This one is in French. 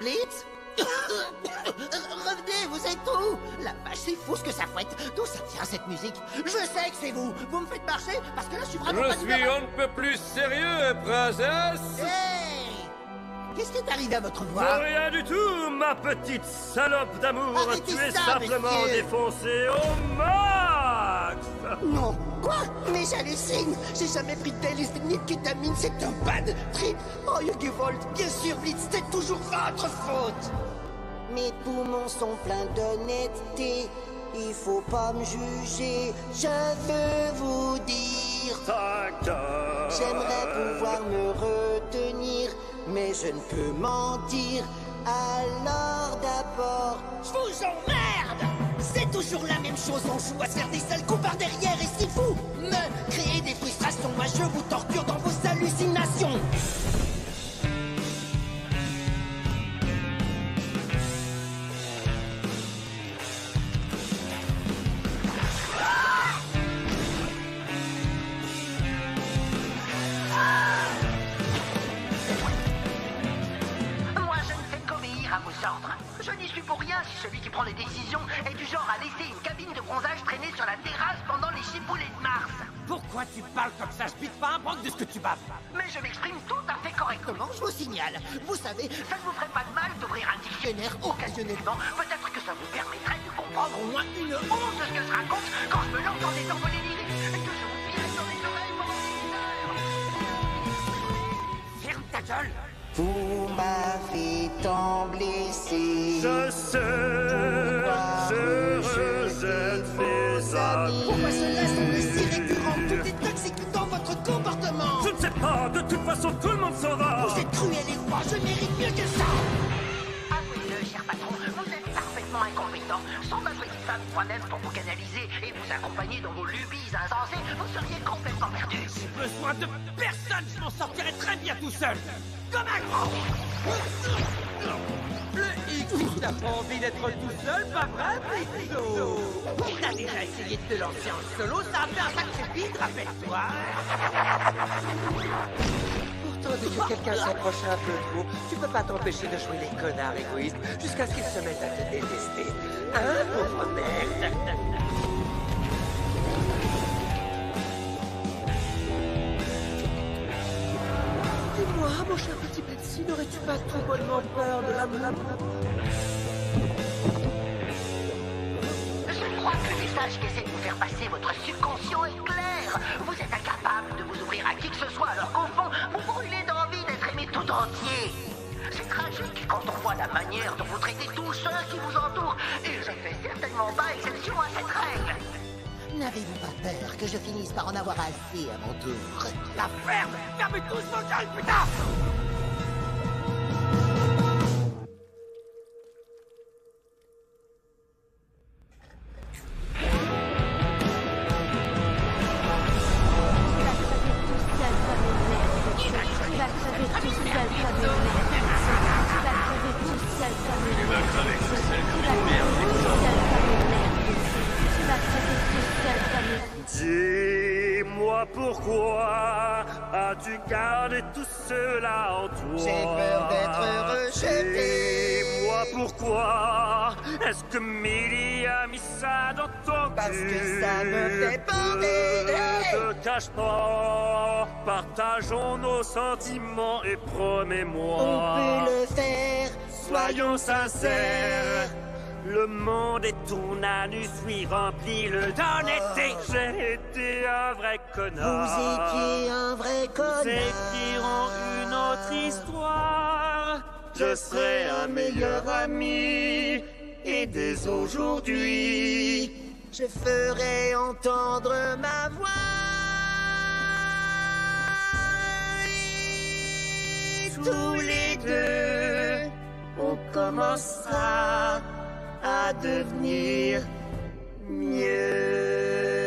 Blitz. Revenez, vous êtes où? La vache, c'est fou ce que ça fouette. D'où ça vient cette musique? Je sais que c'est vous. Vous me faites marcher parce que là, je suis vraiment pas Je suis on ne peut plus sérieux, princesse. Hey! Qu'est-ce qui est arrivé à votre voix? Rien du tout, ma petite salope d'amour. Arrêtez Tu es ça, simplement monsieur. défoncé au max. Non. Quoi? Mais j'hallucine. J'ai jamais pris de Téliste ni de kétamine. C'est un bad trip. Oh, Yugivolt, bien sûr, Blitz, c'est toujours votre faute. Mes poumons sont pleins d'honnêteté. Il faut pas me juger. Je veux vous dire. J'aimerais pouvoir me retenir, mais je ne peux mentir. Alors d'abord, je vous emmerde. C'est toujours la même chose, on joue à se faire des sales coups par derrière. Et si vous me créez des frustrations, moi je vous torture dans vos hallucinations. Moi, je ne fais qu'obéir à vos ordres. Je n'y suis pour rien si celui qui prend les décisions est du genre à laisser une cabine de bronzage traîner sur la terrasse pendant les chipoulées de Mars. Pourquoi tu parles comme ça? Je pique pas un broc de ce que tu baves. Mais je m'exprime tout à fait correctement. Comment je vous signale? Vous savez, Ça ne vous ferait pas de mal d'ouvrir un dictionnaire occasionnellement. Peut-être que ça vous permettrait de comprendre au moins une once de ce que je raconte quand je me lance dans des envolées lyriques et que je vous piège dans les oreilles pendant des heures. Ferme ta gueule. vous m'avez tant blessé. Je sais, je rejette mes amis. Pourquoi cela semble si récurrent? Tout est toxique dans votre comportement. Je ne sais pas, de toute façon tout le monde s'en va. Vous êtes cruel et froid, je mérite mieux que ça. Avouez-le, cher patron, vous êtes parfaitement incompétent. Sans ma petite femme moi-même pour vous canaliser et vous accompagner dans vos lubies insensées, vous seriez complètement perdu. J'ai besoin de personne. Je m'en sortirai très bien tout seul. Comme un grand. Le X, t'as pas envie d'être tout seul, pas vrai, Blitzo? T'as déjà essayé de te lancer en solo, ça a fait un sacré vide, rappelle-toi. Pourtant, dès que quelqu'un s'approche un peu trop, tu peux pas t'empêcher de jouer les connards égoïstes jusqu'à ce qu'ils se mettent à te détester. Hein, pauvre merde? Dis-moi, mon cher petit Betsy, n'aurais-tu pas tout bonnement peur de la Je crois que le message qu'essaie de vous faire passer votre subconscient est clair. Vous êtes incapable de vous ouvrir à qui que ce soit, alors qu'au fond, vous brûlez d'envie d'être aimé tout entier. C'est tragique quand on voit la manière dont vous traitez tous ceux qui vous entourent. Et je fais certainement pas exception à cette règle. N'avez-vous pas peur que je finisse par en avoir assez à mon tour? La ferme! Fermez tous vos gueules, putain! Dis-moi pourquoi as-tu gardé tout cela en toi? J'ai peur d'être rejeté. Dis-moi pourquoi est-ce que Millie a mis ça dans ton Parce cul? que ça me fait bander. Ne te cache pas, partageons nos sentiments et promets-moi. On peut le faire, Soyons sincères, le monde est ton anus, oui, rempli-le d'honnêteté. J'ai été un vrai connard. vous étiez un vrai Nous connard. écrirons une autre histoire. Je serai un meilleur ami. Et dès aujourd'hui, Je ferai entendre ma voix. Et tous les deux, on commencera à devenir mieux.